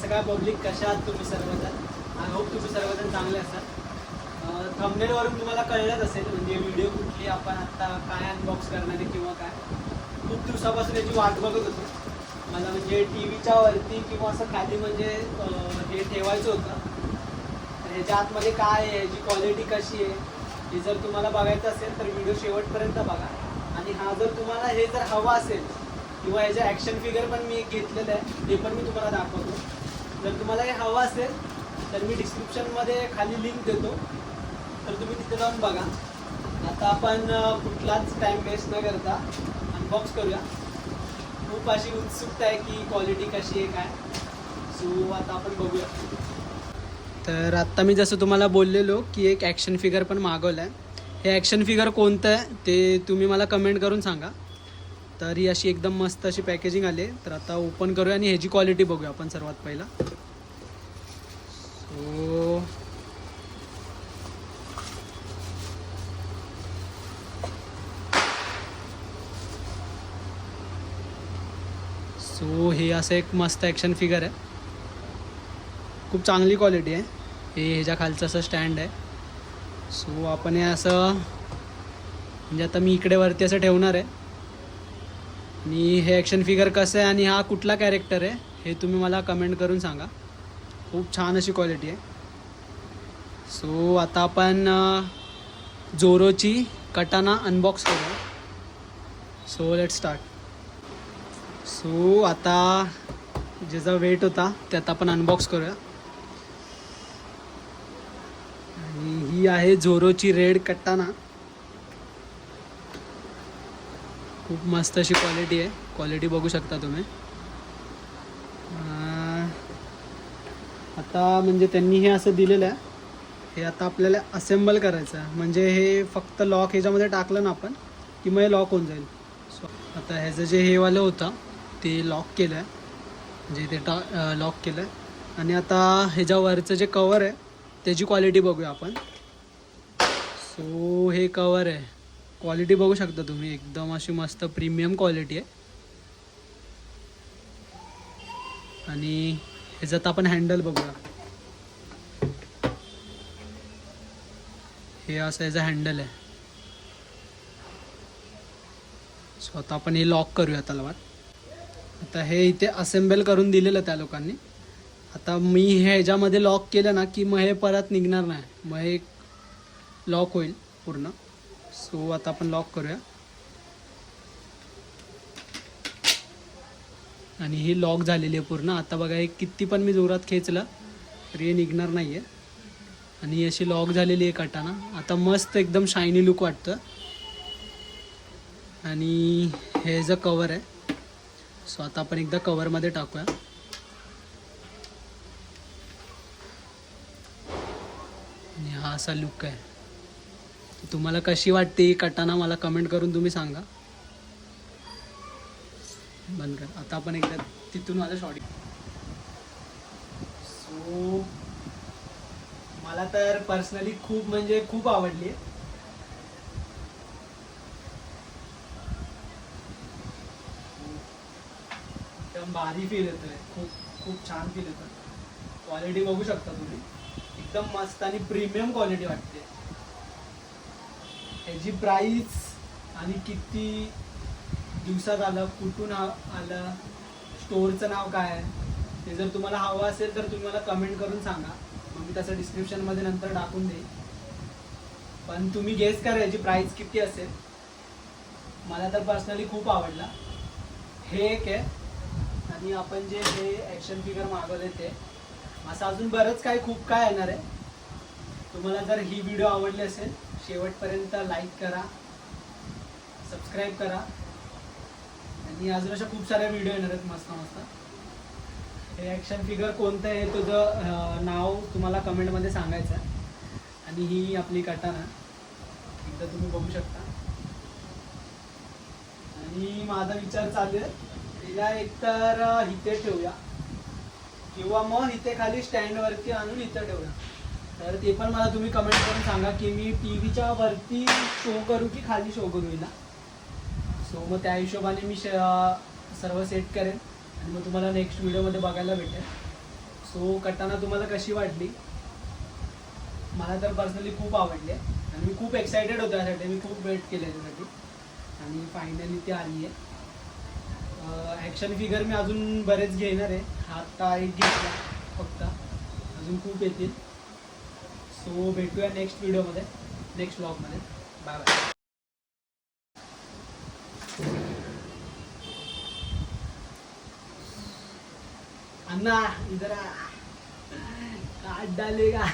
कसं काय पब्लिक, कशा आहात तुम्ही सर्वजण? आय होप तुम्ही सर्वजण चांगले असाल. थंबनेलवरून तुम्हाला कळलंच असेल म्हणजे व्हिडिओ कुठली आपण आत्ता काय अनबॉक्स करणार आहे किंवा काय. खूप दिवसापासून याची वाट बघत होतो. मला म्हणजे टी व्हीच्या वरती किंवा असं खाली म्हणजे हे ठेवायचं होतं. तर ह्याच्या आतमध्ये काय आहे, ह्याची क्वालिटी कशी आहे हे जर तुम्हाला बघायचं असेल तर व्हिडिओ शेवटपर्यंत बघा. आणि हा जर तुम्हाला हे जर हवं असेल किंवा याचे ॲक्शन फिगर पण मी घेतलेलं आहे, ते पण मी तुम्हाला दाखवतो. जर तुम्हाला हे हवं असेल तर मी डिस्क्रिप्शनमध्ये खाली लिंक देतो, तर तुम्ही तिथे जाऊन बघा. आता आपण कुठलाच टाईम वेस्ट न करता अनबॉक्स करूया. खूप अशी उत्सुकता आहे की क्वालिटी कशी आहे काय. सो आता आपण बघूया. तर आत्ता मी जसं तुम्हाला बोललेलो की एक ॲक्शन फिगर पण मागवलं आहे. हे ॲक्शन फिगर कोणतं आहे ते तुम्ही मला कमेंट करून सांगा. तर ही अशी एकदम मस्त अशी पॅकेजिंग आली. तर आता ओपन करूया आणि ह्याची क्वालिटी बघूया आपण सर्वात पहिला. सो हे असं एक मस्त ॲक्शन फिगर आहे. खूप चांगली क्वालिटी आहे. हे ह्याच्या खालचं असं स्टँड आहे. सो आपण हे असं म्हणजे आता मी इकडे वरती असं ठेवणार आहे. आणि हे ॲक्शन फिगर कसं आहे आणि हा कुठला कॅरेक्टर आहे हे तुम्ही मला कमेंट करून सांगा. खूप छान अशी क्वालिटी आहे. सो आता आपण जोरोची कटाना अनबॉक्स करूया. So let start. सो आता ज्याचा वेट होता ते आता आपण अनबॉक्स करूया. आणि ही आहे जोरोची रेड कटाना. खूप मस्त अशी क्वालिटी आहे. क्वालिटी बघू शकता तुम्ही. आता म्हणजे त्यांनी हे असं दिलेलं आहे. हे आता आपल्याला असेंबल करायचं आहे. म्हणजे हे फक्त लॉक ह्याच्यामध्ये टाकलं ना आपण की मग हे लॉक होऊन जाईल. सो आता ह्याचं जे हे वालं होतं ते लॉक केलं आहे. म्हणजे ते लॉक केलं आहे. आणि आता ह्याच्यावरचं जे कवर आहे त्याची क्वालिटी बघूया आपण. सो हे कवर आहे. क्वालिटी बघू शकता तुम्ही. एकदम अशी मस्त प्रीमियम क्वालिटी आहे. आणि ह्याच्यात आपण हँडल बघूया. हे असं ह्याचं हँडल आहे. सो आता आपण हे लॉक करूया तलवार. आता हे इथे असेंबल करून दिलेलं त्या लोकांनी. आता मी हे ह्याच्यामध्ये लॉक केलं ना की मग हे परत निघणार नाही. मग हे लॉक होईल पूर्ण. सो आता आपण लॉक करूया. आणि ही लॉक झालेली आहे पूर्ण. आता बघा हे किती पण मी जोरात खेचलं तरी हे निघणार नाही आहे. आणि अशी लॉक झालेली आहे कटाना. आता मस्त एकदम शायनी लुक वाटतं. आणि हे जे कवर आहे. सो आता आपण एकदा कवरमध्ये टाकूया. आणि हा असा लुक आहे. तुम्हाला कशी वाटते ही कटाना मला कमेंट करून तुम्ही सांगा. बंद कर. आता आपण एकदा तिथून माझा शॉट. सो मला तर पर्सनली खूप म्हणजे खूप आवडली आहे. एकदम भारी फील येतं आहे. खूप छान फील येतं. क्वालिटी बघू शकता तुम्ही. एकदम मस्त आणि प्रीमियम क्वालिटी वाटते. ह्याची प्राईस आणि किती दिवसात आलं, कुठून आलं, स्टोअरचं नाव काय आहे ते जर तुम्हाला हवं असेल तर तुम्ही मला कमेंट करून सांगा. मग मी तसं डिस्क्रिप्शनमध्ये नंतर टाकून देईन. पण तुम्ही गेस करा याची प्राईस किती असेल. मला तर पर्सनली खूप आवडला. हे एक आहे. आणि आपण जे हे ॲक्शन फिगर मागवले ते असं अजून बरंच काय खूप काय येणार आहे. तुम्हाला जर ही व्हिडिओ आवडली असेल शेवटपर्यंत लाईक करा, सबस्क्राईब करा. आणि अजून अशा खूप साऱ्या व्हिडिओ येणार आहेत मस्त मस्त. हे ॲक्शन फिगर कोणतं आहे तुझं नाव तुम्हाला कमेंटमध्ये सांगायचं आहे. आणि ही आपली कटाना एकदा तुम्ही बघू शकता. आणि माझा विचार चालू आहे तिला एकतर इथे ठेवूया किंवा मग इथे खाली स्टँडवरती आणून इथं ठेवूया. तर ते पण मला तुम्ही कमेंट करून सांगा की मी टी व्हीच्या वरती शो करू की खाली शो करू हिला. सो मग त्या हिशोबाने मी सर्व सेट करेन आणि मग तुम्हाला नेक्स्ट व्हिडिओमध्ये बघायला भेटेल. सो कटाना तुम्हाला कशी वाटली? मला तर पर्सनली खूप आवडली आहे आणि मी खूप एक्सायटेड होतो यासाठी. मी खूप वेट केलं याच्यासाठी आणि फायनली ती आली आहे. ॲक्शन फिगर मी अजून बरेच घेणार आहे. आता एक घेतला फक्त, अजून खूप येतील. सो भेटूया नेक्स्ट व्हिडिओमध्ये, नेक्स्ट व्लॉगमध्ये. Bye bye. अन्ना इधर आ, काट डालेगा.